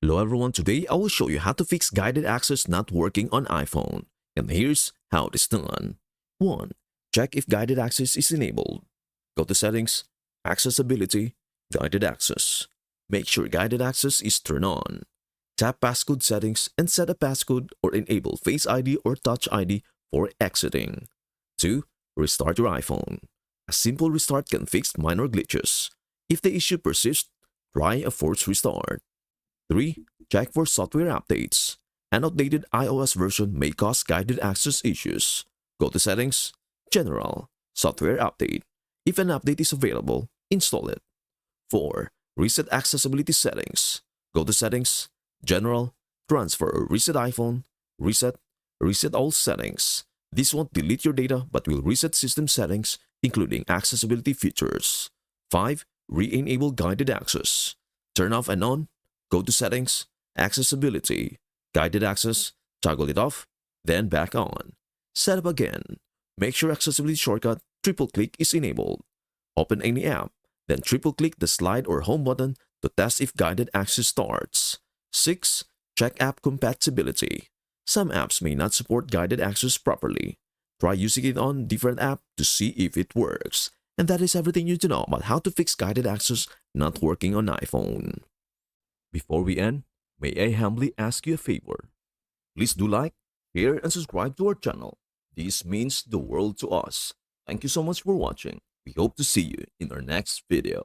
Hello everyone, today I will show you how to fix guided access not working on iPhone. And here's how it is done. 1. Check if guided access is enabled. Go to Settings, Accessibility, Guided Access. Make sure guided access is turned on. Tap Passcode Settings and set a passcode or enable Face ID or Touch ID for exiting. 2. Restart your iPhone. A simple restart can fix minor glitches. If the issue persists, try a forced restart. 3. Check for software updates. An outdated iOS version may cause guided access issues. Go to Settings, General, Software Update. If an update is available, install it. 4. Reset accessibility settings. Go to Settings, General, Transfer or Reset iPhone, Reset all settings. This won't delete your data but will reset system settings, including accessibility features. 5. Re-enable guided access. Turn off and on. Go to Settings, Accessibility, Guided Access, toggle it off, then back on. Set up again. Make sure accessibility shortcut triple click is enabled. Open any app, then triple click the slide or home button to test if guided access starts. 6. Check app compatibility. Some apps may not support guided access properly. Try using it on different app to see if it works. And that is everything you need to know about how to fix guided access not working on iPhone. Before we end, may I humbly ask you a favor? Please do like, share, and subscribe to our channel. This means the world to us. Thank you so much for watching. We hope to see you in our next video.